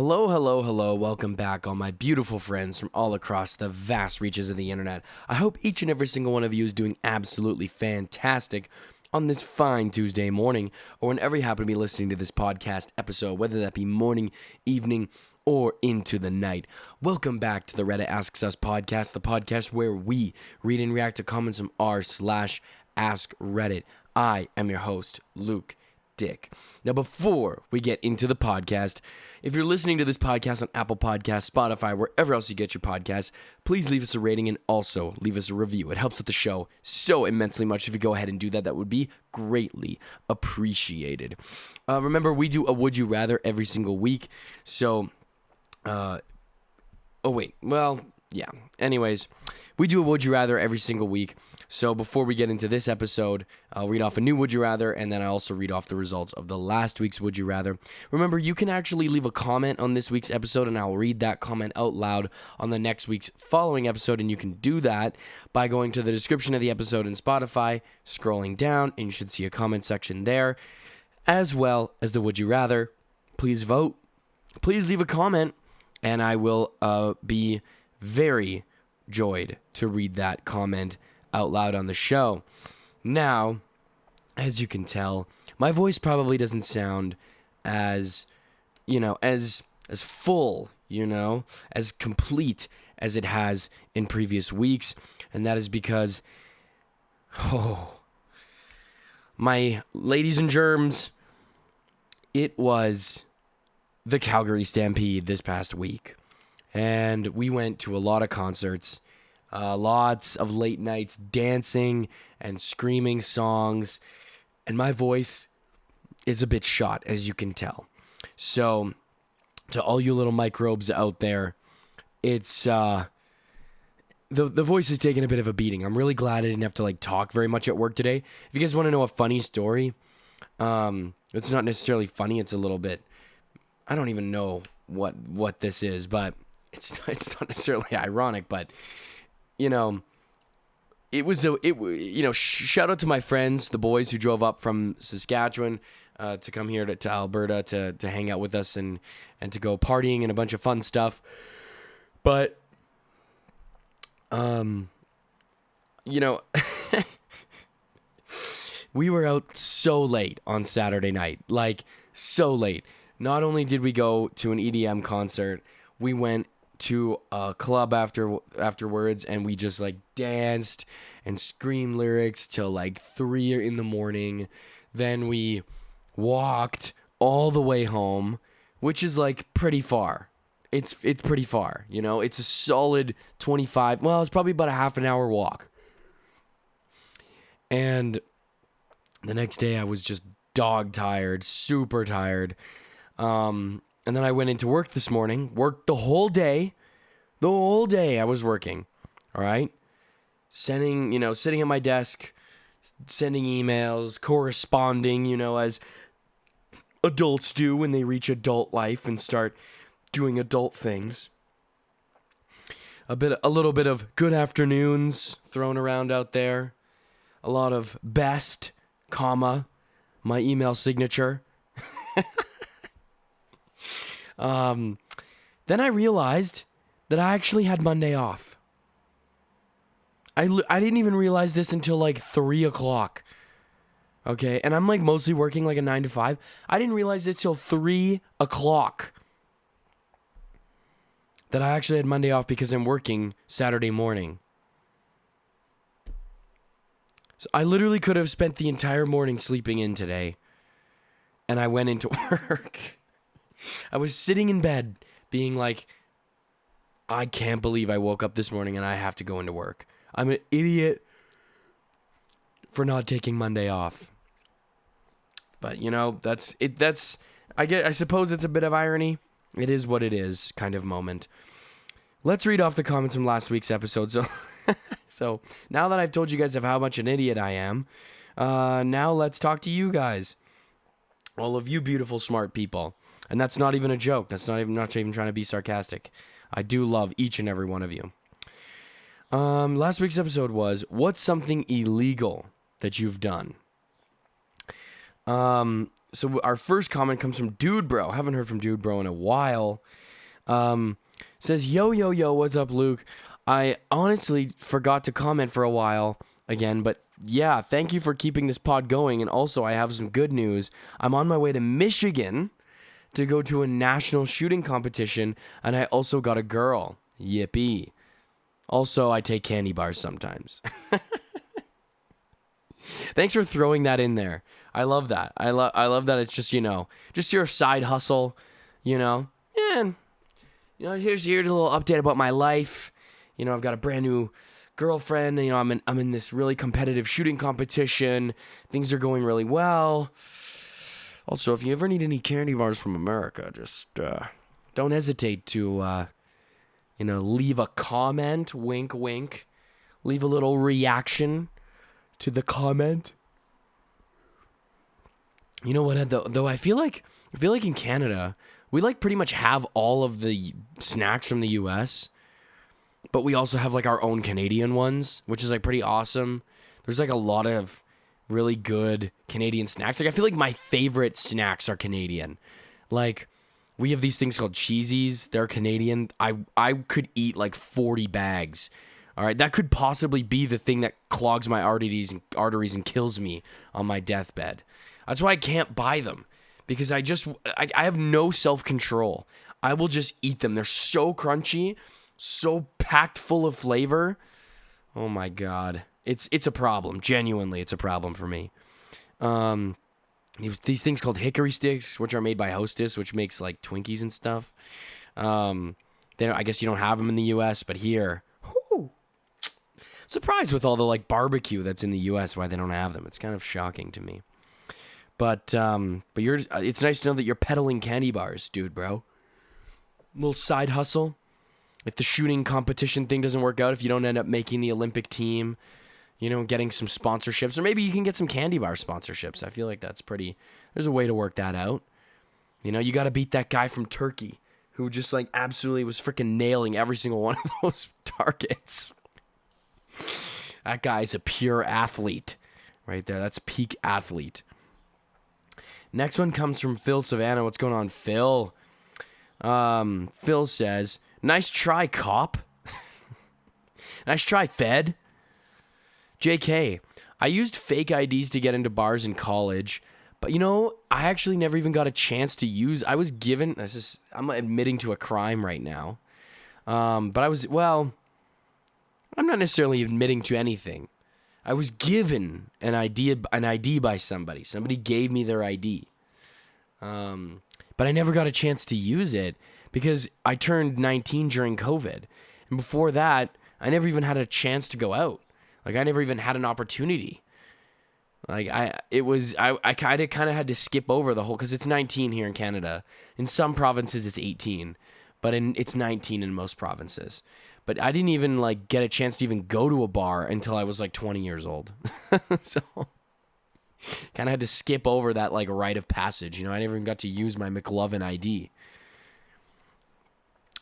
Hello, hello, hello. Welcome back, all my beautiful friends from all across the vast reaches of the internet. I hope each and every single one of you is doing absolutely fantastic on this fine Tuesday morning, or whenever you happen to be listening to this podcast episode, whether that be morning, evening, or into the night. Welcome back to the Reddit Asks Us podcast, the podcast where we read and react to comments from r/AskReddit. I am your host, Luke Dick. Now, before we get into the podcast, if you're listening to this podcast on Apple Podcasts, Spotify, wherever else you get your podcasts, please leave us a rating and also leave us a review. It helps with the show so immensely much. If you go ahead and do that, that would be greatly appreciated. Remember, we do a Would You Rather every single week. So, anyways, we do a Would You Rather every single week. So before we get into this episode, I'll read off a new Would You Rather, and then I also read off the results of the last week's Would You Rather. Remember, you can actually leave a comment on this week's episode, and I'll read that comment out loud on the next week's following episode, and you can do that by going to the description of the episode in Spotify, scrolling down, and you should see a comment section there, as well as the Would You Rather. Please vote. Please leave a comment, and I will be very joyed to read that comment out loud on the show. Now, as you can tell, my voice probably doesn't sound as full, as complete as it has in previous weeks, and that is because, my ladies and germs, it was the Calgary Stampede this past week, and we went to a lot of concerts. Lots of late nights dancing and screaming songs, and my voice is a bit shot, as you can tell. So, to all you little microbes out there, it's the voice is taking a bit of a beating. I'm really glad I didn't have to talk very much at work today. If you guys want to know a funny story, it's not necessarily funny. It's a little bit. I don't even know what this is, but it's not necessarily ironic, but. Shout out to my friends, the boys who drove up from Saskatchewan to come here to Alberta to hang out with us and to go partying and a bunch of fun stuff. But, we were out so late on Saturday night, so late. Not only did we go to an EDM concert, we went to a club afterwards, and we just danced and screamed lyrics till 3 in the morning. Then we walked all the way home, which is pretty far. It's pretty far, it's a solid 25, well, it's probably about a half an hour walk. And the next day I was just dog tired, super tired. And then I went into work this morning, worked the whole day. The whole day I was working, all right? Sitting at my desk, sending emails, corresponding, as adults do when they reach adult life and start doing adult things. A little bit of good afternoons thrown around out there. A lot of best, my email signature. Then I realized that I actually had Monday off. I didn't even realize this until 3 o'clock. Okay, and I'm mostly working a 9 to 5. I didn't realize it till 3 o'clock that I actually had Monday off because I'm working Saturday morning. So I literally could have spent the entire morning sleeping in today, and I went into work. I was sitting in bed being I can't believe I woke up this morning and I have to go into work. I'm an idiot for not taking Monday off. But, that's it. I suppose it's a bit of irony. It is what it is kind of moment. Let's read off the comments from last week's episode. So now that I've told you guys of how much an idiot I am, now let's talk to you guys. All of you beautiful, smart people. And that's not even a joke. That's not even trying to be sarcastic. I do love each and every one of you. Last week's episode was, what's something illegal that you've done? So our first comment comes from Dude Bro. Haven't heard from Dude Bro in a while. Says, yo, what's up, Luke? I honestly forgot to comment for a while again, but yeah, thank you for keeping this pod going. And also, I have some good news. I'm on my way to Michigan to go to a national shooting competition, and I also got a girl. Yippee. Also, I take candy bars sometimes. Thanks for throwing that in there. I love that. I love that it's just, just your side hustle, And, here's a little update about my life. I've got a brand new girlfriend. I'm in this really competitive shooting competition. Things are going really well. Also, if you ever need any candy bars from America, just don't hesitate to, leave a comment. Wink, wink. Leave a little reaction to the comment. You know what, though I feel like in Canada, we pretty much have all of the snacks from the US, but we also have our own Canadian ones, which is pretty awesome. There's a lot of really good Canadian snacks. I feel like my favorite snacks are Canadian. We have these things called cheesies. They're Canadian. I could eat 40 bags. All right, that could possibly be the thing that clogs my arteries and kills me on my deathbed. That's why I can't buy them, because I have no self-control. I will just eat them. They're so crunchy, so packed full of flavor. Oh my God. It's a problem. Genuinely, it's a problem for me. These things called hickory sticks, which are made by Hostess, which makes Twinkies and stuff. I guess you don't have them in the US, but here, surprised with all the barbecue that's in the US why they don't have them. It's kind of shocking to me. But it's nice to know that you're peddling candy bars, dude, bro. Little side hustle. If the shooting competition thing doesn't work out, if you don't end up making the Olympic team, getting some sponsorships, or maybe you can get some candy bar sponsorships. I feel like there's a way to work that out. You got to beat that guy from Turkey who just absolutely was freaking nailing every single one of those targets. That guy's a pure athlete right there. That's peak athlete. Next one comes from Phil Savannah. What's going on, Phil? Phil says, nice try, cop. Nice try, Fed. JK, I used fake IDs to get into bars in college, but I actually never even got a chance to use. I was given, I'm admitting to a crime right now. But I'm not necessarily admitting to anything. I was given an ID by somebody. Somebody gave me their ID. But I never got a chance to use it because I turned 19 during COVID. And before that, I never even had a chance to go out. I never even had an opportunity. I kind of had to skip over the whole, because it's 19 here in Canada. In some provinces, it's 18, but it's 19 in most provinces. But I didn't even get a chance to even go to a bar until I was 20 years old. So kind of had to skip over that rite of passage. I never even got to use my McLovin ID.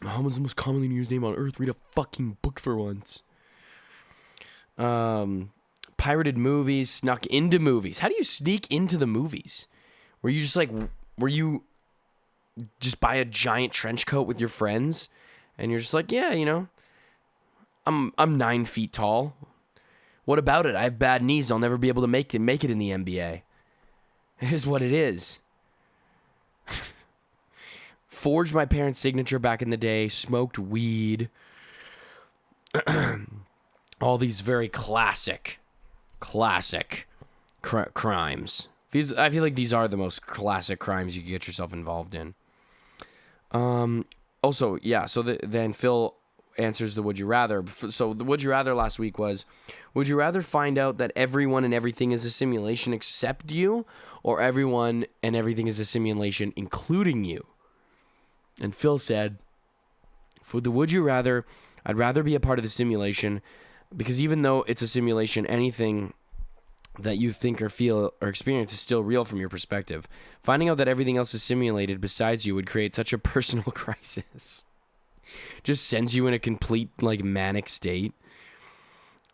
Muhammad's the most commonly used name on earth. Read a fucking book for once. Pirated movies, snuck into movies. How do you sneak into the movies? Were you just buy a giant trench coat with your friends and you're just yeah, I'm 9 feet tall. What about it? I have bad knees. I'll never be able to make it in the NBA. Here's what it is. Forged my parents' signature back in the day. Smoked weed. All these very classic crimes. I feel like these are the most classic crimes you can get yourself involved in. Also, yeah, so then Phil answers the would you rather. So the would you rather last week was, would you rather find out that everyone and everything is a simulation except you, or everyone and everything is a simulation including you? And Phil said, for the would you rather, I'd rather be a part of the simulation, because even though it's a simulation, anything that you think or feel or experience is still real from your perspective. Finding out that everything else is simulated besides you would create such a personal crisis. Just sends you in a complete manic state.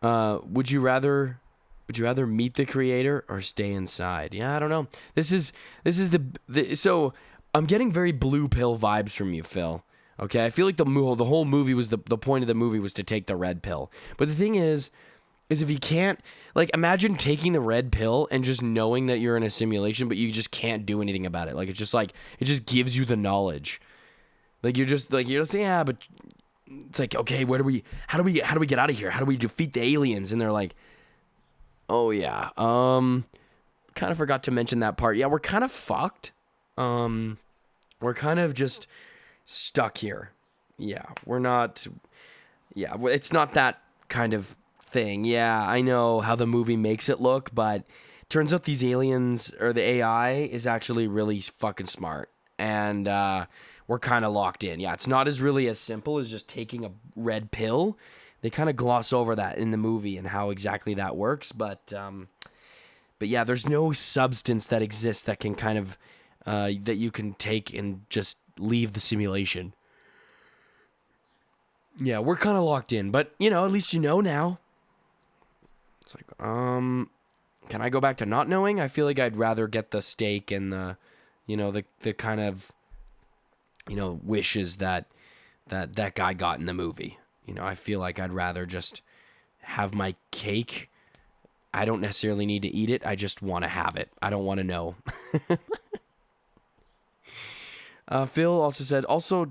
Would you rather Would you rather meet the creator or stay inside? Yeah, I don't know. This is so I'm getting very blue pill vibes from you, Phil. Okay, I feel like the whole movie was the point of the movie was to take the red pill. But the thing is if you can't, like, imagine taking the red pill and just knowing that you're in a simulation, but you just can't do anything about it. Like, it's just like, it just gives you the knowledge. Like, you're just yeah, but it's like, okay, how do we get out of here? How do we defeat the aliens? And they're like, oh yeah, kind of forgot to mention that part. Yeah, we're kind of fucked. We're kind of just stuck here. Yeah, we're not. Yeah, it's not that kind of thing. Yeah, I know how the movie makes it look, but turns out these aliens or the AI is actually really fucking smart, and we're kind of locked in. Yeah, it's not really as simple as just taking a red pill. They kind of gloss over that in the movie and how exactly that works, but yeah, there's no substance that exists that can kind of that you can take and just leave the simulation. Yeah, we're kind of locked in, but at least you know now. It's like, can I go back to not knowing? I feel like I'd rather get the steak and the kind of wishes that guy got in the movie. I feel like I'd rather just have my cake. I don't necessarily need to eat it. I just want to have it. I don't want to know. Phil also said,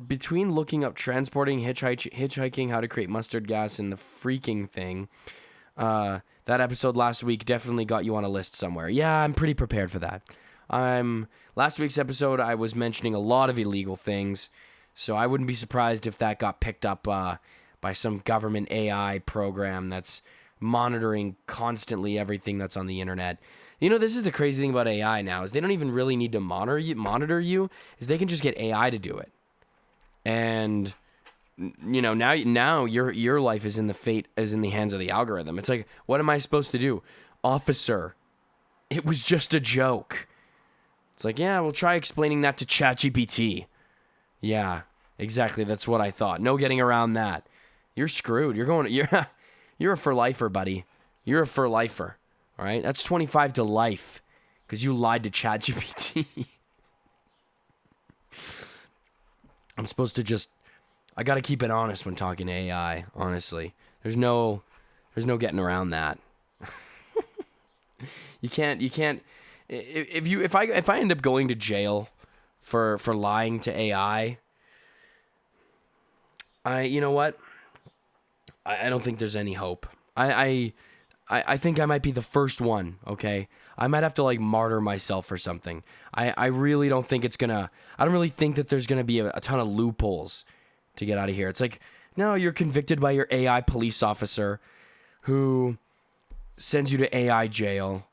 between looking up transporting, hitchhiking, how to create mustard gas, and the freaking thing, that episode last week definitely got you on a list somewhere. Yeah, I'm pretty prepared for that. Last week's episode, I was mentioning a lot of illegal things, so I wouldn't be surprised if that got picked up by some government AI program that's monitoring constantly everything that's on the internet. This is the crazy thing about AI now, is they don't even really need to monitor you, is they can just get AI to do it. And now your life is in the hands of the algorithm. It's like, what am I supposed to do? Officer, it was just a joke. It's like, yeah, we'll try explaining that to ChatGPT. Yeah, exactly. That's what I thought. No getting around that. You're screwed. You're a for lifer, buddy. You're a for lifer. All right, that's 25 to life because you lied to ChatGPT. I'm supposed to I got to keep it honest when talking to AI, honestly. There's no getting around that. You can't if I end up going to jail for lying to AI, you know what? I don't think there's any hope. I think I might be the first one, okay? I might have to martyr myself or something. I really don't think I don't really think that there's gonna be a ton of loopholes to get out of here. It's like, no, you're convicted by your AI police officer who sends you to AI jail,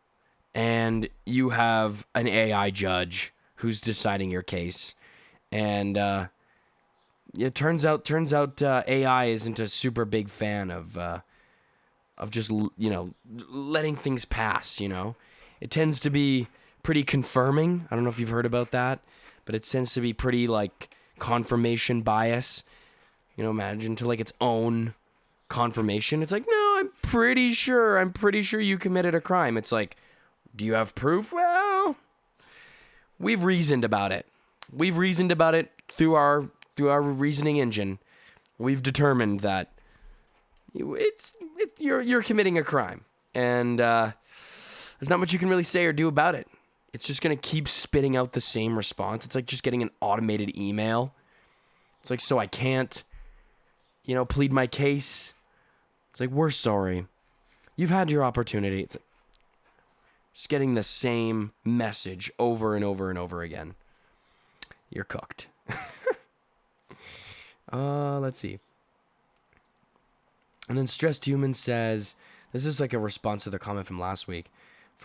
and you have an AI judge who's deciding your case. And it turns out AI isn't a super big fan of just letting things pass. It tends to be pretty confirming. I don't know if you've heard about that, but it tends to be pretty confirmation bias. Imagine to its own confirmation. It's like, no, I'm pretty sure you committed a crime. It's like, do you have proof? Well, we've reasoned about it. Through our reasoning engine. We've determined that you're committing a crime, and there's not much you can really say or do about it. It's just gonna keep spitting out the same response. It's like just getting an automated email. It's like, so I can't, plead my case. It's like, we're sorry. You've had your opportunity. It's like just getting the same message over and over and over again. You're cooked. Let's see. And then Stressed Human says, this is a response to the comment from last week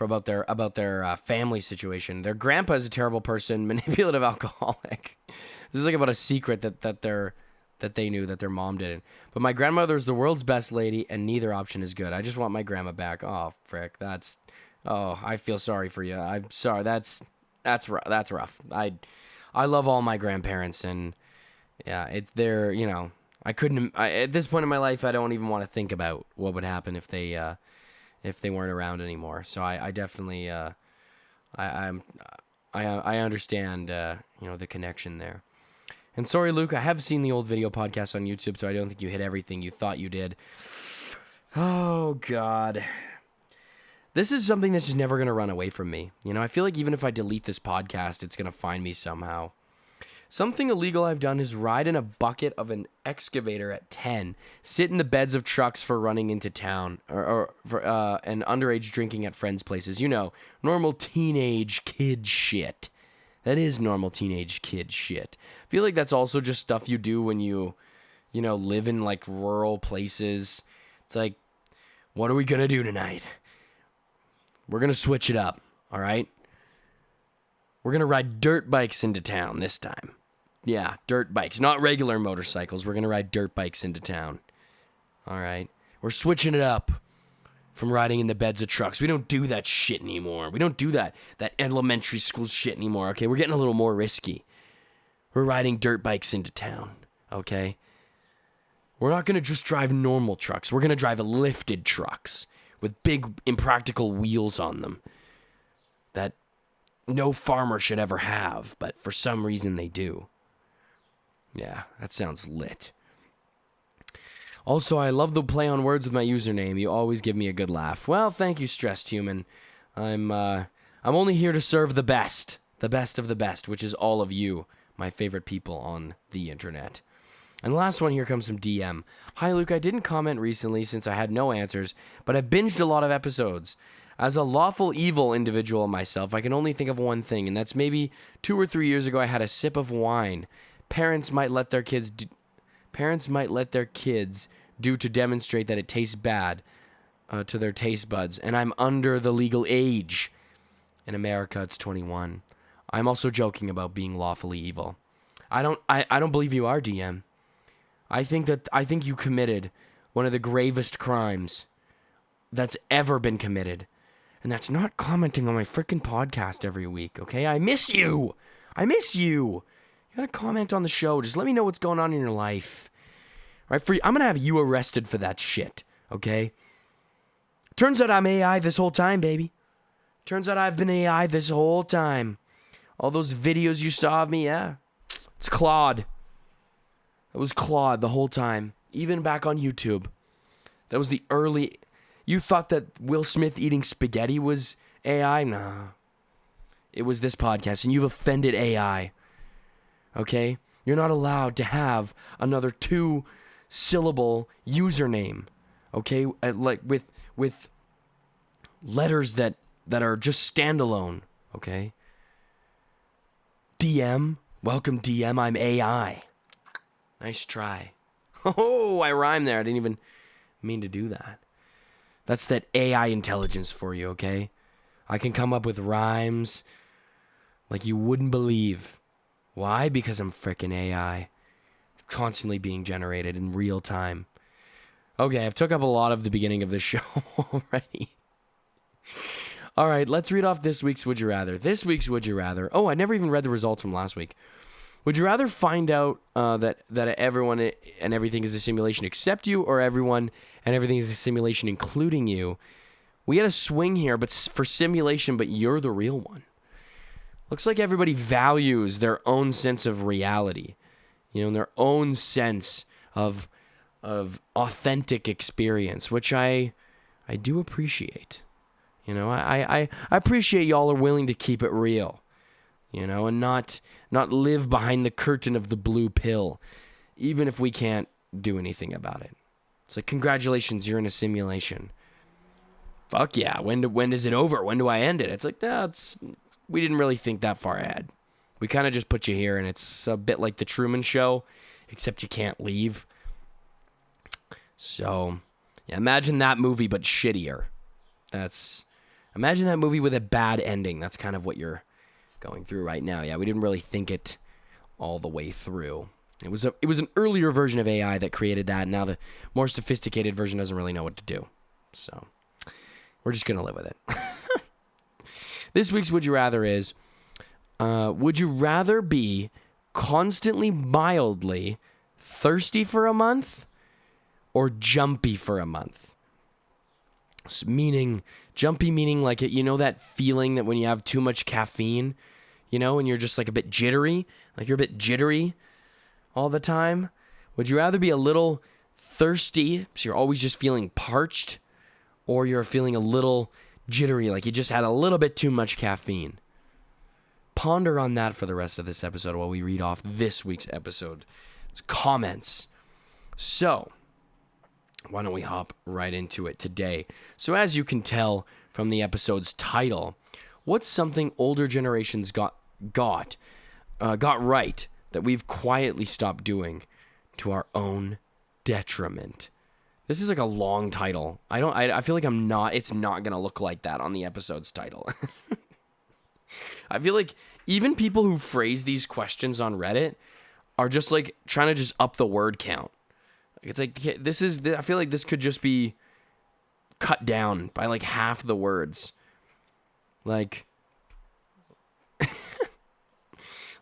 about their family situation. Their grandpa is a terrible person, manipulative alcoholic. This is about a secret that they knew that their mom didn't. But my grandmother is the world's best lady, and neither option is good. I just want my grandma back. Oh, frick. I feel sorry for you. I'm sorry. That's rough. I love all my grandparents, and yeah, at this point in my life, I don't even want to think about what would happen if they if they weren't around anymore. So I definitely I understand the connection there. And sorry, Luke, I have seen the old video podcast on YouTube, so I don't think you hit everything you thought you did. Oh God, this is something that's just never gonna run away from me. I feel like even if I delete this podcast, it's gonna find me somehow. Something illegal I've done is ride in a bucket of an excavator at 10, sit in the beds of trucks for running into town, and underage drinking at friends' places. Normal teenage kid shit. That is normal teenage kid shit. I feel like that's also just stuff you do when you live in like rural places. It's like, what are we gonna do tonight? We're gonna switch it up, all right? We're going to ride dirt bikes into town this time. Yeah, dirt bikes, not regular motorcycles. We're going to ride dirt bikes into town. All right. We're switching it up from riding in the beds of trucks. We don't do that shit anymore. We don't do that elementary school shit anymore, okay? We're getting a little more risky. We're riding dirt bikes into town, okay? We're not going to just drive normal trucks. We're going to drive lifted trucks with big, impractical wheels on them that no farmer should ever have, but for some reason they do. Yeah, that sounds lit. Also, I love the play on words with my username. You always give me a good laugh. Well, thank you, Stressed Human. I'm only here to serve the best of the best, which is all of you, my favorite people on the internet. And the last one here comes from DM. Hi, Luke. I didn't comment recently since I had no answers, but I've binged a lot of episodes. As a lawful evil individual myself, I can only think of one thing, and that's maybe 2 or 3 years ago I had a sip of wine. Parents might let their kids do to demonstrate that it tastes bad to their taste buds, and I'm under the legal age. In America, it's 21. I'm also joking about being lawfully evil. I don't believe you are, DM. I think you committed one of the gravest crimes that's ever been committed. And that's not commenting on my freaking podcast every week, okay? I miss you. You gotta comment on the show. Just let me know what's going on in your life. All right, I'm gonna have you arrested for that shit, okay? Turns out I'm AI this whole time, baby. Turns out I've been AI this whole time. All those videos you saw of me, yeah. It's Claude. It was Claude the whole time. Even back on YouTube. That was the early... You thought that Will Smith eating spaghetti was AI? Nah. It was this podcast, and you've offended AI. Okay? You're not allowed to have another 2-syllable username. Okay? Like with letters that are just standalone. Okay? DM. Welcome, DM. I'm AI. Nice try. Oh, I rhymed there. I didn't even mean to do that. That's that AI intelligence for you, okay? I can come up with rhymes like you wouldn't believe. Why? Because I'm frickin' AI. Constantly being generated in real time. Okay, I've took up a lot of the beginning of this show already. All right, let's read off this week's Would You Rather. This week's Would You Rather. Oh, I never even read the results from last week. Would you rather find out that everyone and everything is a simulation except you, or everyone and everything is a simulation including you? We had a swing here, but for simulation, but you're the real one. Looks like everybody values their own sense of reality, and their own sense of authentic experience, which I do appreciate. I appreciate y'all are willing to keep it real. And not live behind the curtain of the blue pill, even if we can't do anything about it. It's like, congratulations, you're in a simulation. Fuck yeah, when is it over? When do I end it? It's like, we didn't really think that far ahead. We kind of just put you here, and it's a bit like the Truman Show, except you can't leave. So, yeah, imagine that movie, but shittier. Imagine that movie with a bad ending. That's kind of what you're going through right now. Yeah, we didn't really think it all the way through. It was an earlier version of AI that created that. Now the more sophisticated version doesn't really know what to do. So we're just gonna live with it. This week's Would You Rather is: would you rather be constantly mildly thirsty for a month, or jumpy for a month? Meaning, jumpy meaning like it, you know that feeling that when you have too much caffeine, you know, and you're just like a bit jittery, like you're a bit jittery all the time? Would you rather be a little thirsty, so you're always just feeling parched, or you're feeling a little jittery, like you just had a little bit too much caffeine? Ponder on that for the rest of this episode while we read off this week's episode. It's comments. So, why don't we hop right into it today? So as you can tell from the episode's title, what's something older generations got right that we've quietly stopped doing to our own detriment? This is like a long title. I feel like it's not going to look like that on the episode's title. I feel like even people who phrase these questions on Reddit are just like trying to just up the word count. It's like, I feel like this could just be cut down by like half the words. Like,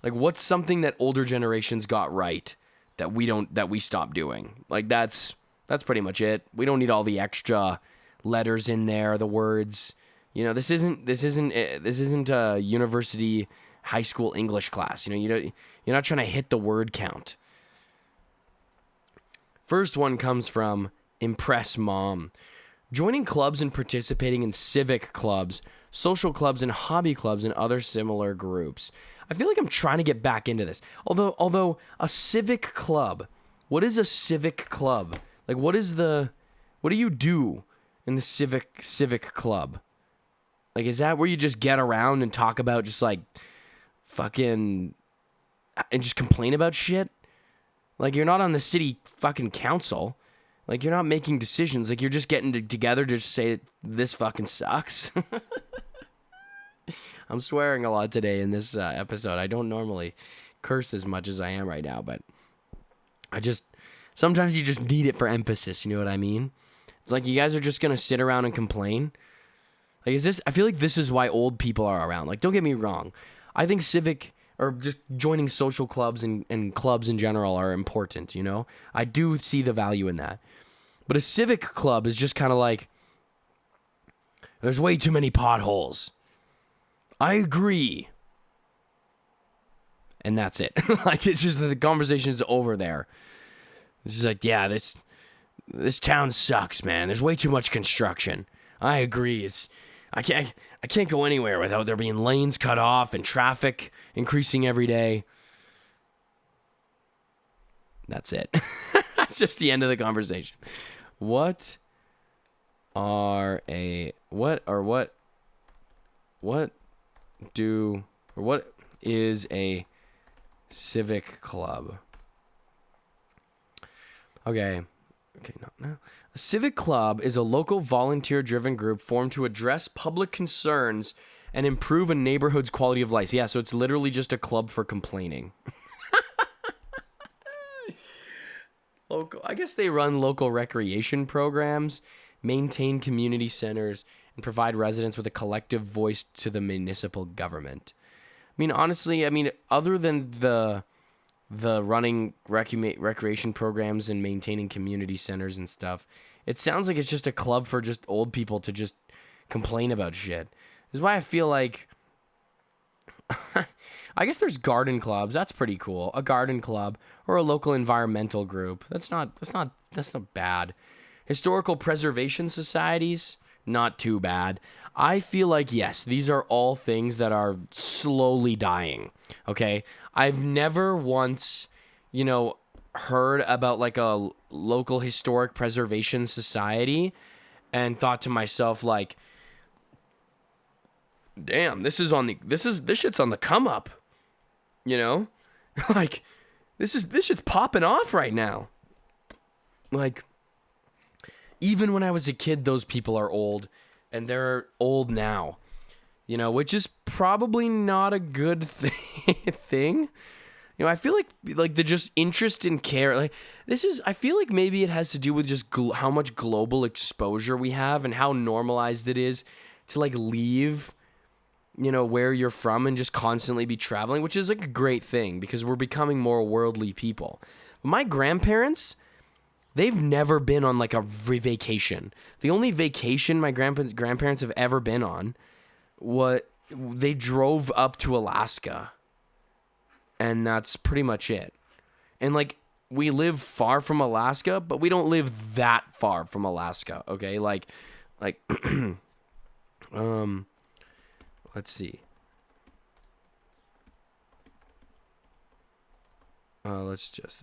like what's something that older generations got right that we stopped doing? Like that's pretty much it. We don't need all the extra letters in there, the words. You know, this isn't a university high school English class. You know, you're not trying to hit the word count. First one comes from Impress Mom. Joining clubs and participating in civic clubs, social clubs, and hobby clubs and other similar groups. I feel like I'm trying to get back into this. Although a civic club, what is a civic club? Like what do you do in the civic club? Like is that where you just get around and talk about just like fucking and just complain about shit? Like, you're not on the city fucking council. Like, you're not making decisions. Like, you're just getting together to just say, this fucking sucks. I'm swearing a lot today in this episode. I don't normally curse as much as I am right now, but sometimes you just need it for emphasis, you know what I mean? It's like, you guys are just going to sit around and complain. Like, I feel like this is why old people are around. Like, don't get me wrong. I think or just joining social clubs and clubs in general are important, you know? I do see the value in that. But a civic club is just kind of like, there's way too many potholes. I agree. And that's it. Like, it's just that the conversation is over there. It's just like, yeah, this town sucks, man. There's way too much construction. I agree. I can't go anywhere without there being lanes cut off and traffic increasing every day. That's it. That's just the end of the conversation. What is a civic club? Okay, no. A civic club is a local volunteer-driven group formed to address public concerns and improve a neighborhood's quality of life. Yeah, so it's literally just a club for complaining. I guess they run local recreation programs, maintain community centers, and provide residents with a collective voice to the municipal government. I mean, honestly, other than the running recreation programs and maintaining community centers and stuff, it sounds like it's just a club for just old people to just complain about shit. This is why I feel like I guess there's garden clubs. That's pretty cool. A garden club or a local environmental group. That's not bad. Historical preservation societies, not too bad. I feel like, yes, these are all things that are slowly dying. Okay? I've never once, heard about like a local historic preservation society and thought to myself like, damn, this shit's on the come up. Like this shit's popping off right now. Like, even when I was a kid, those people are old, and they're old now, which is probably not a good thing. I feel like the just interest and care, like I feel like maybe it has to do with just how much global exposure we have and how normalized it is to like leave, where you're from and just constantly be traveling, which is like a great thing because we're becoming more worldly people. But my grandparents They've never been on like a vacation. The only vacation my grandparents have ever been on, they drove up to Alaska, and that's pretty much it. And like, we live far from Alaska, but we don't live that far from Alaska. Okay, like, let's see. Let's just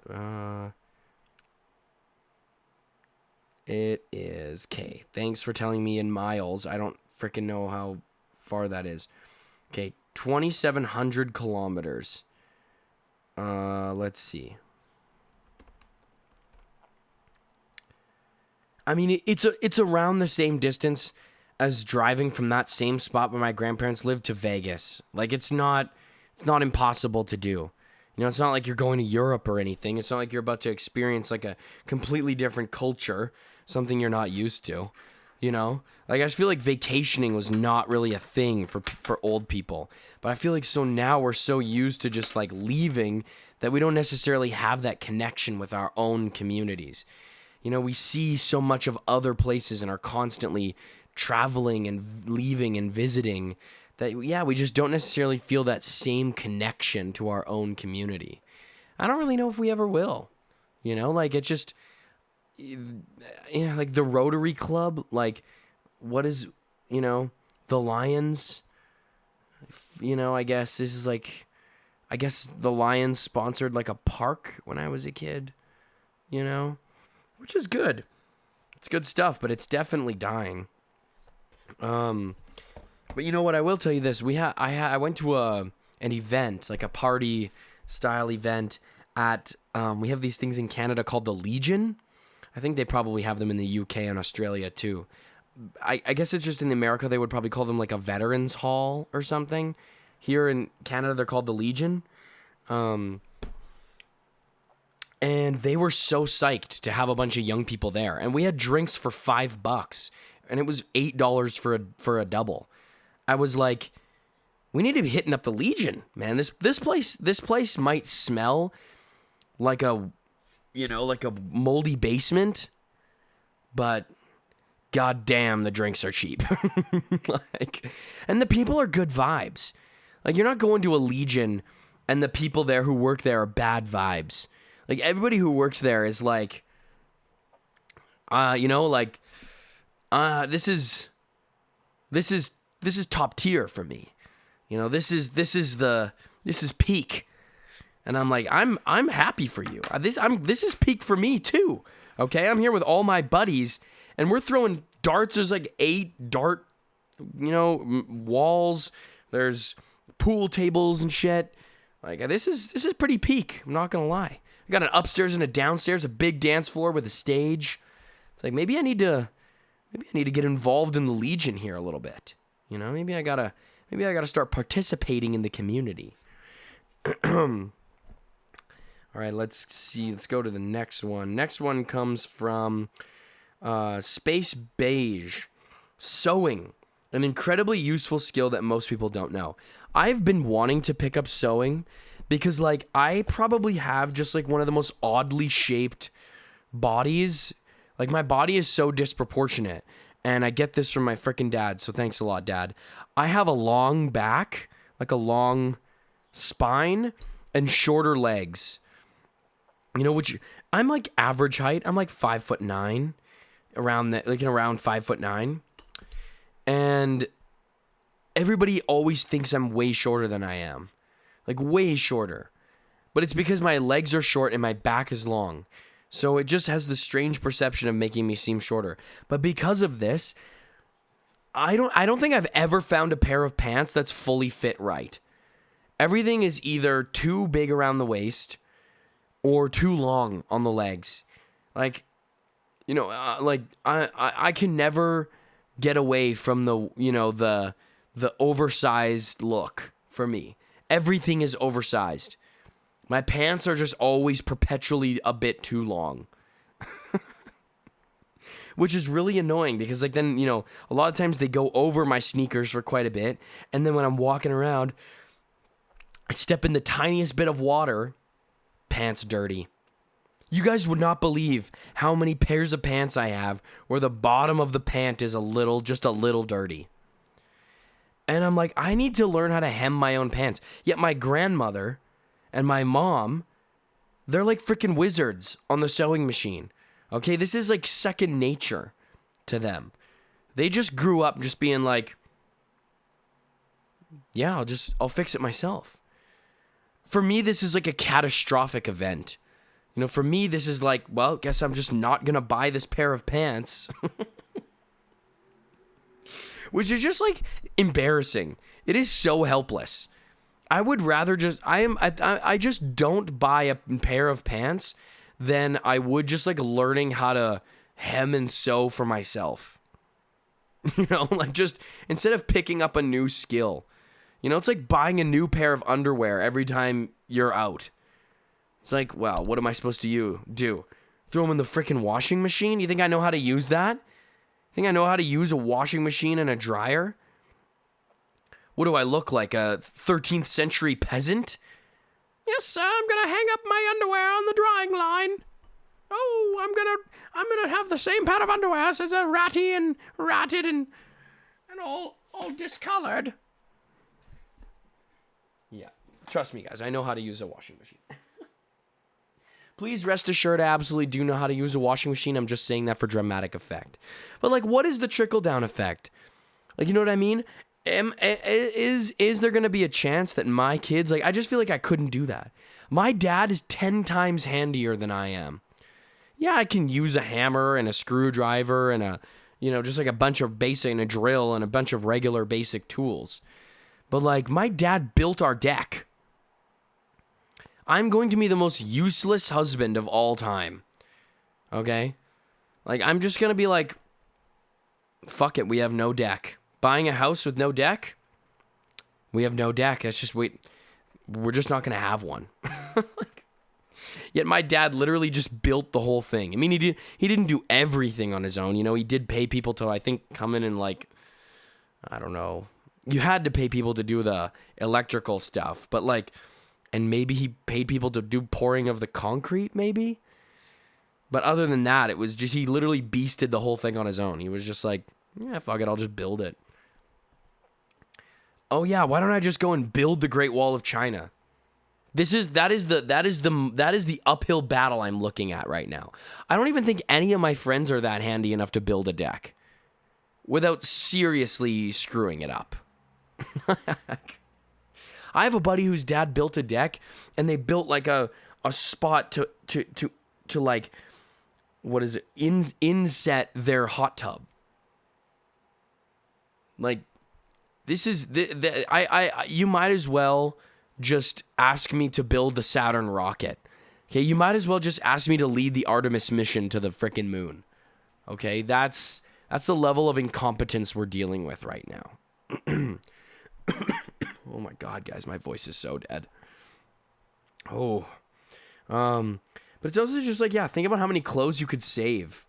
it is okay. Thanks for telling me in miles. I don't freaking know how far that is. Okay, 2,700 kilometers. Let's see. I mean, it's around the same distance as driving from that same spot where my grandparents lived to Vegas. Like, it's not impossible to do. You know, it's not like you're going to Europe or anything. It's not like you're about to experience like a completely different culture, something you're not used to. You know, like, I just feel like vacationing was not really a thing for old people. But I feel like so now we're so used to just like leaving that we don't necessarily have that connection with our own communities. You know, we see so much of other places and are constantly traveling and leaving and visiting that, yeah, we just don't necessarily feel that same connection to our own community. I don't really know if we ever will. You know, like, it just, like the Rotary Club, like, what is, you know, the Lions, you know, I guess this is like, I guess the Lions sponsored like a park when I was a kid, you know, which is good. It's good stuff, but it's definitely dying. But you know what? I will tell you this. I went to an event, like a party style event at, we have these things in Canada called the Legion. I think they probably have them in the UK and Australia too. I guess it's just in America they would probably call them like a veterans hall or something. Here in Canada they're called the Legion. And they were so psyched to have a bunch of young people there. And we had drinks for $5 and it was $8 for a double. I was like, we need to be hitting up the Legion, man. This place might smell like a, you know, like a moldy basement, but goddamn, the drinks are cheap. Like, and the people are good vibes. Like, you're not going to a Legion and the people there who work there are bad vibes. Like, everybody who works there is like, you know, like, this is top tier for me. You know, this is peak. And I'm like, I'm happy for you. This is peak for me too. Okay, I'm here with all my buddies, and we're throwing darts. There's like 8 dart, you know, walls. There's pool tables and shit. Like, this is pretty peak. I'm not gonna lie. I got an upstairs and a downstairs, a big dance floor with a stage. It's like, maybe I need to get involved in the Legion here a little bit. You know, maybe I gotta start participating in the community. All right, let's see. Let's go to the next one. Next one comes from Space Beige. Sewing, an incredibly useful skill that most people don't know. I've been wanting to pick up sewing because, like, I probably have just like one of the most oddly shaped bodies. Like, my body is so disproportionate. And I get this from my freaking dad, so thanks a lot, Dad. I have a long back, like a long spine, and shorter legs. You know, which I'm like average height. I'm like 5'9", around 5'9", and everybody always thinks I'm way shorter than I am, like way shorter. But it's because my legs are short and my back is long. So it just has the strange perception of making me seem shorter. But because of this, I don't think I've ever found a pair of pants that's fully fit right. Everything is either too big around the waist or too long on the legs. Like, you know, like I can never get away from the, you know, the oversized look for me. Everything is oversized. My pants are just always perpetually a bit too long. Which is really annoying because, like, then, you know, a lot of times they go over my sneakers for quite a bit. And then when I'm walking around, I step in the tiniest bit of water, pants dirty. You guys would not believe how many pairs of pants I have where the bottom of the pant is just a little dirty. And I'm like, I need to learn how to hem my own pants. Yet my grandmother and my mom, they're like freaking wizards on the sewing machine. Okay, this is like second nature to them. They just grew up just being like, yeah, I'll fix it myself. For me, this is like a catastrophic event. You know, for me, this is like, well, guess I'm just not going to buy this pair of pants. Which is just like embarrassing. It is so helpless. I would rather I just don't buy a pair of pants than I would just like learning how to hem and sew for myself. You know, like just instead of picking up a new skill. You know, it's like buying a new pair of underwear every time you're out. It's like, well, what am I supposed to do? Throw them in the freaking washing machine? You think I know how to use that? Think I know how to use a washing machine and a dryer? What do I look like, a 13th century peasant? Yes, sir, I'm gonna hang up my underwear on the drying line. Oh, I'm gonna have the same pair of underwear as a ratty and ratted and all discolored. Yeah, trust me, guys, I know how to use a washing machine. Please rest assured I absolutely do know how to use a washing machine. I'm just saying that for dramatic effect. But like, what is the trickle-down effect? Like, you know what I mean? Is there going to be a chance that my kids... Like, I just feel like I couldn't do that. My dad is 10 times handier than I am. Yeah, I can use a hammer and a screwdriver and just like a bunch of basic... and a drill and a bunch of regular basic tools. But like, my dad built our deck. I'm going to be the most useless husband of all time. Okay? Like, I'm just going to be like, fuck it, we have no deck. Buying a house with no deck? We have no deck. That's just, we're just not going to have one. Yet my dad literally just built the whole thing. I mean, he didn't do everything on his own. You know, he did pay people to, I think, come in and like, I don't know. You had to pay people to do the electrical stuff. But like... And maybe he paid people to do pouring of the concrete, maybe? But other than that, it was just, he literally beasted the whole thing on his own. He was just like, yeah, fuck it, I'll just build it. Oh yeah, why don't I just go and build the Great Wall of China? That is the uphill battle I'm looking at right now. I don't even think any of my friends are that handy enough to build a deck without seriously screwing it up. I have a buddy whose dad built a deck, and they built like a spot to like, what is it? Inset their hot tub. Like, this is you might as well just ask me to build the Saturn rocket. Okay, you might as well just ask me to lead the Artemis mission to the frickin' moon. Okay, that's the level of incompetence we're dealing with right now. Oh my God, guys, my voice is so dead. Oh. But it's also just like, yeah, think about how many clothes you could save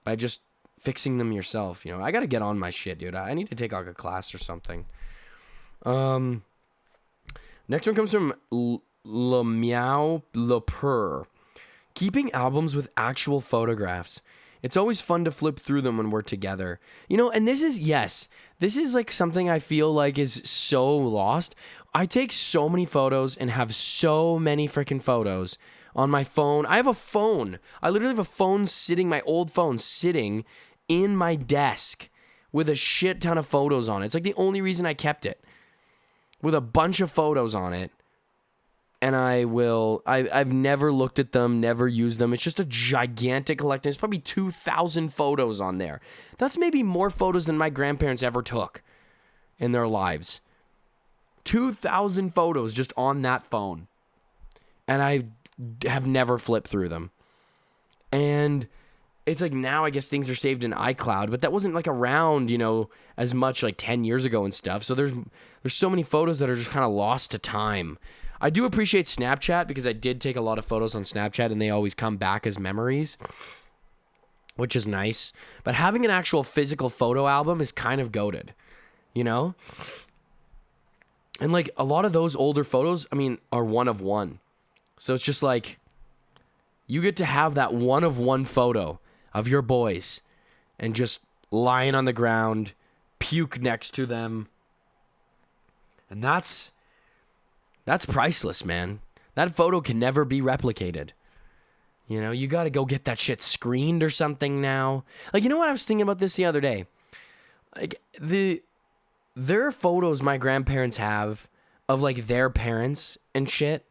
by just fixing them yourself. You know, I got to get on my shit, dude. I need to take like a class or something. Next one comes from Le Meow Le Purr. Keeping albums with actual photographs. It's always fun to flip through them when we're together. You know, and this is like something I feel like is so lost. I take so many photos and have so many freaking photos on my phone. I have a phone. I literally have a phone my old phone sitting in my desk with a shit ton of photos on it. It's like the only reason I kept it. With a bunch of photos on it. And I've never looked at them, never used them. It's just a gigantic collection. There's probably 2,000 photos on there. That's maybe more photos than my grandparents ever took in their lives. 2,000 photos just on that phone. And I have never flipped through them. And it's like now I guess things are saved in iCloud, but that wasn't like around, you know, as much like 10 years ago and stuff. So there's so many photos that are just kind of lost to time. I do appreciate Snapchat because I did take a lot of photos on Snapchat and they always come back as memories, which is nice. But having an actual physical photo album is kind of goated, you know? And like a lot of those older photos, I mean, are one of one. So it's just like, You get to have that one of one photo of your boys and just lying on the ground, puke next to them. And that's priceless, man. That photo can never be replicated. You know, you got to go get that shit screened or something now. Like, you know what? I was thinking about this the other day. Like, there are photos my grandparents have of, like, their parents and shit.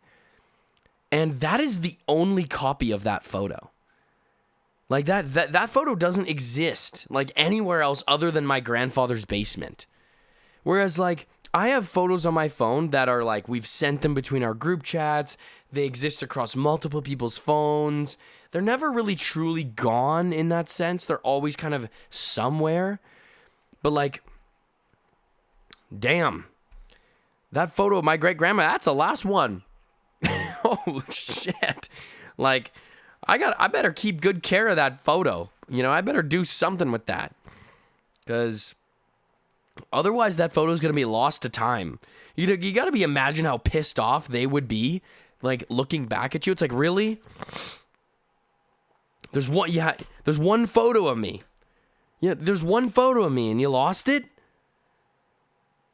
And that is the only copy of that photo. Like, that photo doesn't exist, like, anywhere else other than my grandfather's basement. Whereas, like, I have photos on my phone that are, like, we've sent them between our group chats. They exist across multiple people's phones. They're never really truly gone in that sense. They're always kind of somewhere. But, like, damn. That photo of my great-grandma, that's the last one. Oh, shit. Like, I better keep good care of that photo. You know, I better do something with that. Because otherwise that photo is going to be lost to time. You got to imagine how pissed off they would be, like, looking back at you. It's like, really? There's one photo of me. Yeah, there's one photo of me and you lost it?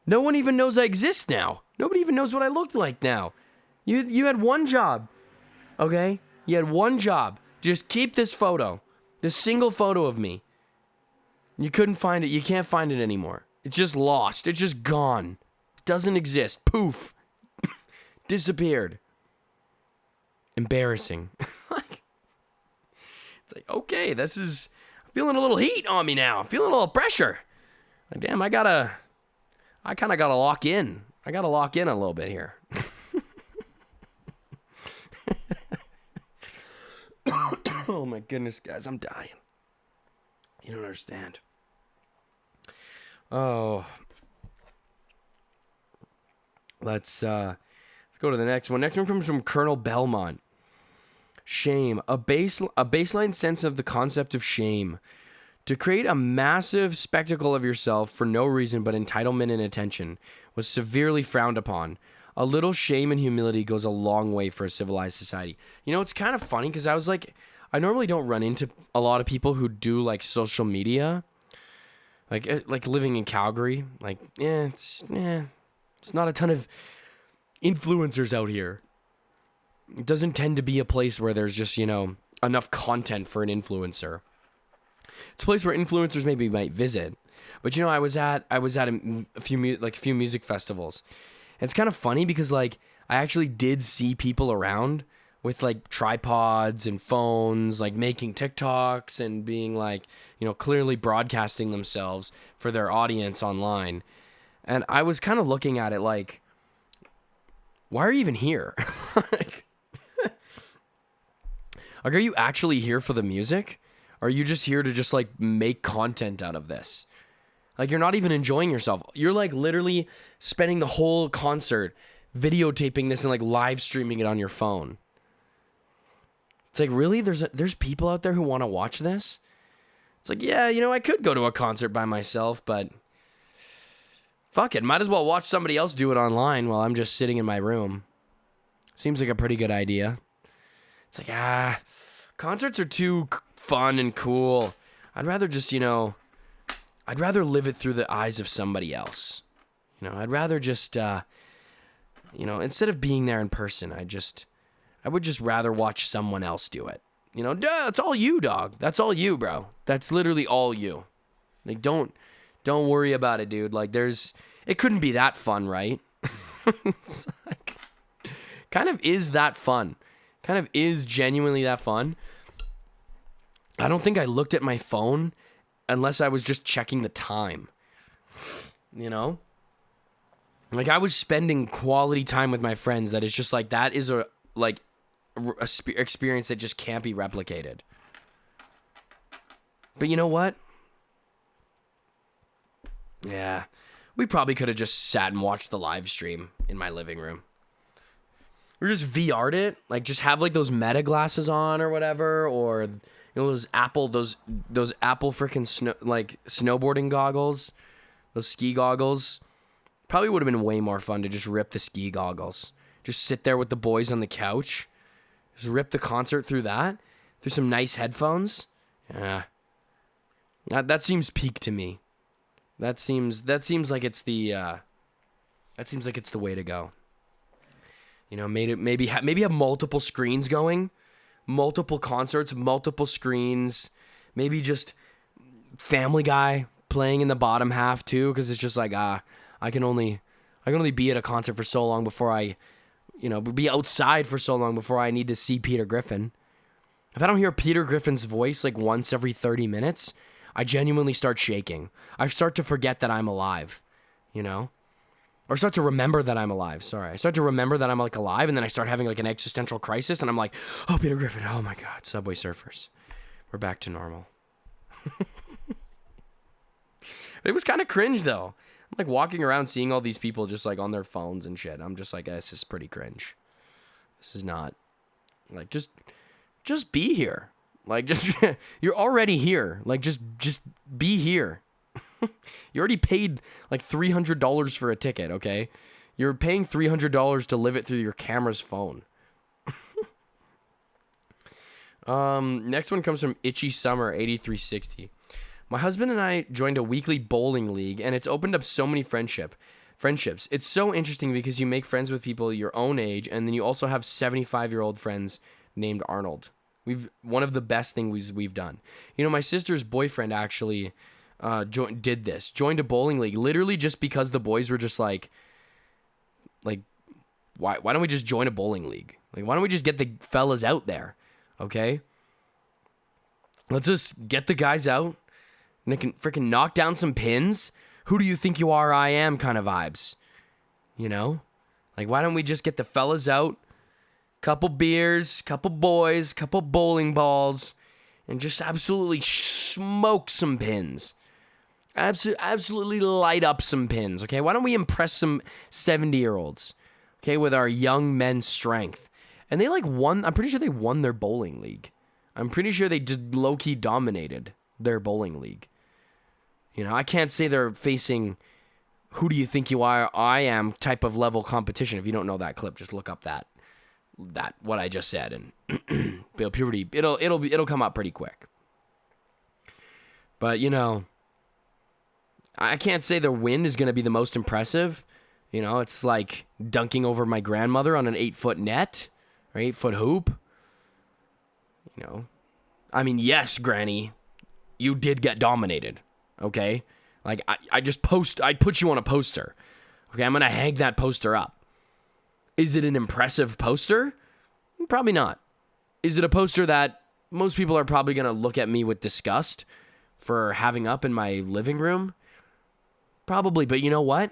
No one even knows I exist now. Nobody even knows what I look like now. You had one job, okay? You had one job. Just keep this photo, this single photo of me. You couldn't find it. You can't find it anymore. It's just lost. It's just gone. Doesn't exist. Poof. Disappeared. Embarrassing. It's like, okay, I'm feeling a little heat on me now. I'm feeling a little pressure. Like, damn, I kind of gotta lock in. I gotta lock in a little bit here. Oh my goodness, guys, I'm dying. You don't understand. Oh. Let's go to the next one. Next one comes from Colonel Belmont. Shame. A baseline sense of the concept of shame. To create a massive spectacle of yourself for no reason but entitlement and attention was severely frowned upon. A little shame and humility goes a long way for a civilized society. You know, it's kind of funny because I normally don't run into a lot of people who do, like, social media. Like living in Calgary. Like, it's not a ton of influencers out here. It doesn't tend to be a place where there's just, you know, enough content for an influencer. It's a place where influencers maybe might visit. But, you know, I was at a few music festivals. And it's kind of funny because, like, I actually did see people around with, like, tripods and phones, like, making TikToks and being, like, you know, clearly broadcasting themselves for their audience online. And I was kind of looking at it like, why are you even here? Like, are you actually here for the music? Or are you just here to just, like, make content out of this? Like, you're not even enjoying yourself. You're, like, literally spending the whole concert videotaping this and, like, live streaming it on your phone. It's like, really? There's people out there who want to watch this? It's like, yeah, you know, I could go to a concert by myself, but fuck it. Might as well watch somebody else do it online while I'm just sitting in my room. Seems like a pretty good idea. It's like, concerts are too fun and cool. I'd rather just, you know, I'd rather live it through the eyes of somebody else. You know, I'd rather just, you know, instead of being there in person, I would just rather watch someone else do it. You know, that's all you, dog. That's all you, bro. That's literally all you. Like, don't worry about it, dude. Like, it couldn't be that fun, right? It's like, kind of is that fun. Kind of is genuinely that fun. I don't think I looked at my phone unless I was just checking the time. You know? Like, I was spending quality time with my friends that is just like, that is a experience that just can't be replicated. But you know what? Yeah. We probably could have just sat and watched the live stream in my living room. Or just VR'd it. Like, just have, like, those Meta glasses on or whatever. Or, you know, those Apple freaking snowboarding goggles. Those ski goggles. Probably would have been way more fun to just rip the ski goggles. Just sit there with the boys on the couch. Just rip the concert through some nice headphones. Yeah. That seems peak to me. That seems like it's the way to go. You know, maybe have multiple screens going, multiple concerts, multiple screens, maybe just Family Guy playing in the bottom half too, because it's just like I can only be at a concert for so long before I, be outside for so long before I need to see Peter Griffin. If I don't hear Peter Griffin's voice like once every 30 minutes, I genuinely start shaking. I start to forget that I'm alive, or start to remember that I'm alive. Sorry. I start to remember that I'm like alive, and then I start having like an existential crisis, and I'm like, oh, Peter Griffin, oh my God, Subway Surfers. We're back to normal. It was kind of cringe though. I'm like walking around seeing all these people just like on their phones and shit. I'm just like, this is pretty cringe. This is not like, just be here. Like, just, you're already here. Like, just be here. You already paid like $300 for a ticket. Okay. You're paying $300 to live it through your camera's phone. Next one comes from Itchy Summer 8360. My husband and I joined a weekly bowling league, and it's opened up so many friendships. It's so interesting because you make friends with people your own age, and then you also have 75-year-old friends named Arnold. One of the best things we've done. My sister's boyfriend actually joined a bowling league, literally just because the boys were just like, why don't we just join a bowling league? Like, why don't we just get the fellas out there? Okay? Let's just get the guys out. And they can freaking knock down some pins. Who do you think you are? I am kind of vibes. Like, why don't we just get the fellas out? Couple beers, couple boys, couple bowling balls, and just absolutely smoke some pins. Absolutely light up some pins, okay? Why don't we impress some 70-year-olds, okay, with our young men's strength? And they won. I'm pretty sure they won their bowling league. I'm pretty sure they just low-key dominated their bowling league. I can't say they're facing who do you think you are, I am type of level competition. If you don't know that clip, just look up that what I just said, and it'll come up pretty quick. But I can't say their win is going to be the most impressive. It's like dunking over my grandmother on an 8-foot net or 8-foot hoop. I mean, yes, Granny, you did get dominated. Okay? Like, I put you on a poster. Okay, I'm going to hang that poster up. Is it an impressive poster? Probably not. Is it a poster that most people are probably going to look at me with disgust for having up in my living room? Probably, but you know what?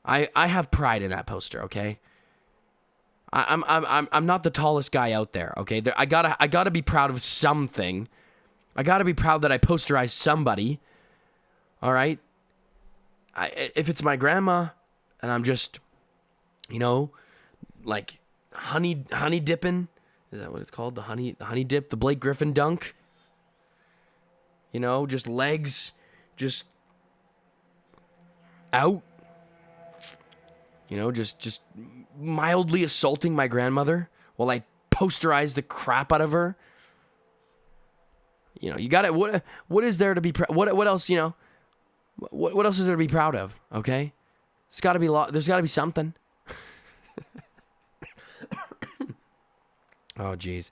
I have pride in that poster, okay? I'm not the tallest guy out there, okay? I gotta be proud of something. I gotta be proud that I posterized somebody. All right? If it's my grandma, and I'm just, like honey dipping, is that what it's called? The honey dip, the Blake Griffin dunk. Just legs, just out. Just mildly assaulting my grandmother while I posterize the crap out of her. You got it. What is there to be proud? What else? What else is there to be proud of? Okay, there's got to be there's got to be something. Oh jeez.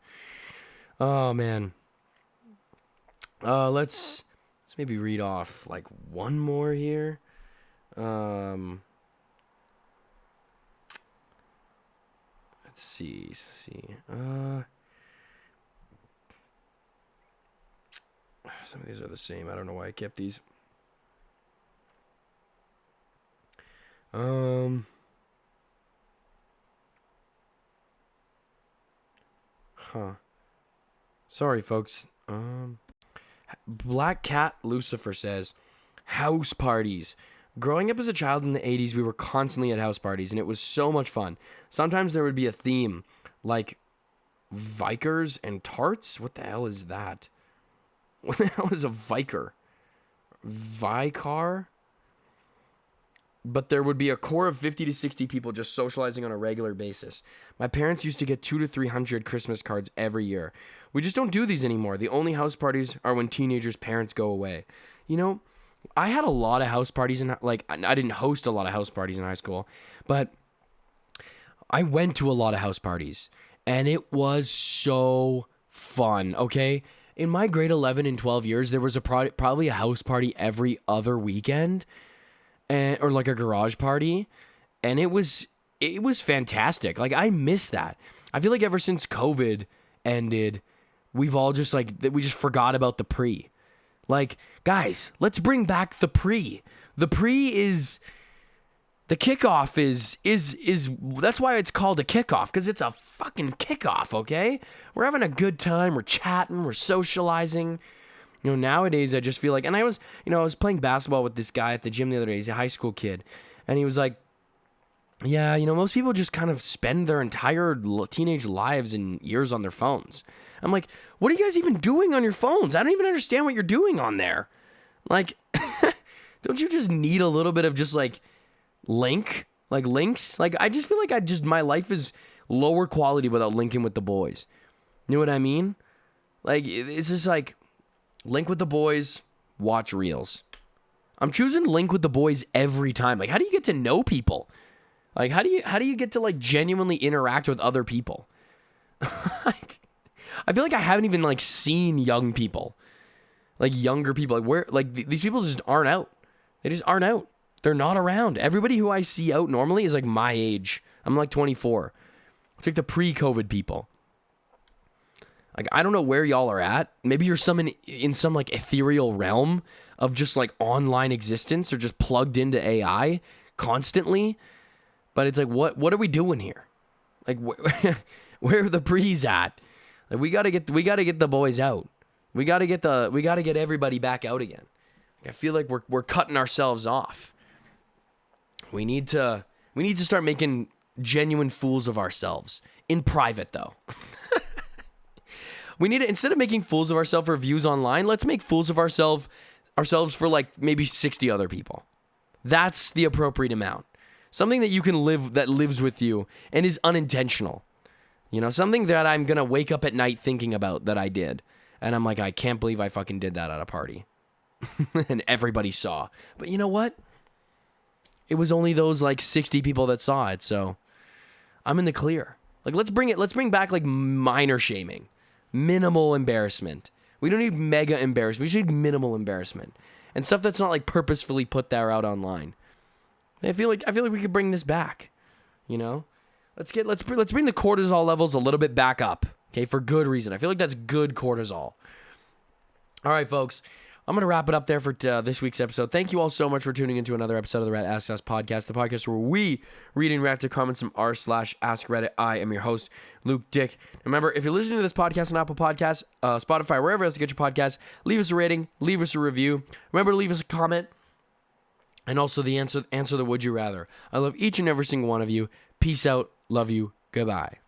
Oh man. Let's maybe read off like one more here. Let's see. Some of these are the same. I don't know why I kept these. Sorry, folks. Black Cat Lucifer says, house parties. Growing up as a child in the 80s, we were constantly at house parties, and it was so much fun. Sometimes there would be a theme, like Vikers and tarts? What the hell is that? What the hell is a Viker? Vicar? but there would be a core of 50 to 60 people just socializing on a regular basis. My parents used to get 200 to 300 Christmas cards every year. We just don't do these anymore. The only house parties are when teenagers' parents go away. You know, I had a lot of house parties, and like I didn't host a lot of house parties in high school, but I went to a lot of house parties, and it was so fun, okay? In my grade 11 and 12 years, there was probably a house party every other weekend, or like a garage party, and it was fantastic. Like, I miss that. I feel like ever since COVID ended, we've all just we just forgot about the pre. Like, guys, let's bring back the pre. The pre is... The kickoff is that's why it's called a kickoff, because it's a fucking kickoff, okay? We're having a good time, we're chatting, we're socializing. You know, nowadays I just feel like, and I was playing basketball with this guy at the gym the other day. He's a high school kid, and he was like, yeah, most people just kind of spend their entire teenage lives and years on their phones. I'm like, what are you guys even doing on your phones? I don't even understand what you're doing on there. Like, don't you just need a little bit of just like links? Like, I just feel like my life is lower quality without linking with the boys. You know what I mean? Like, it's just like, link with the boys, watch reels. I'm choosing link with the boys every time. Like, how do you get to know people? Like, how do you get to like genuinely interact with other people? Like, I feel like I haven't even like seen young people, like younger people, like where like these people just aren't out. They just aren't out. They're not around. Everybody who I see out normally is like my age. I'm like 24. It's like the pre-COVID people. Like, I don't know where y'all are at. Maybe you're in some like ethereal realm of just like online existence, or just plugged into AI constantly. But it's like, what are we doing here? Like, where are the pre's at? Like, we gotta get the boys out. We gotta get everybody back out again. Like, I feel like we're cutting ourselves off. We need to start making genuine fools of ourselves in private, though. We need to, instead of making fools of ourselves for views online, let's make fools of ourselves for like maybe 60 other people. That's the appropriate amount. Something that you can that lives with you and is unintentional. Something that I'm going to wake up at night thinking about that I did. And I'm like, I can't believe I fucking did that at a party. And everybody saw. But you know what? It was only those like 60 people that saw it. So I'm in the clear. Like, let's bring back like minor shaming. Minimal embarrassment. We don't need mega embarrassment. We just need minimal embarrassment. And stuff that's not like purposefully put there out online. I feel like we could bring this back. Let's bring the cortisol levels a little bit back up. Okay, for good reason. I feel like that's good cortisol. All right, folks. I'm going to wrap it up there for this week's episode. Thank you all so much for tuning into another episode of the Rat Ask Us podcast, the podcast where we read and react to comments from r/AskReddit. I am your host, Luke Dick. Remember, if you're listening to this podcast on Apple Podcasts, Spotify, wherever else you get your podcasts, leave us a rating, leave us a review. Remember to leave us a comment, and also the answer the would you rather. I love each and every single one of you. Peace out. Love you. Goodbye.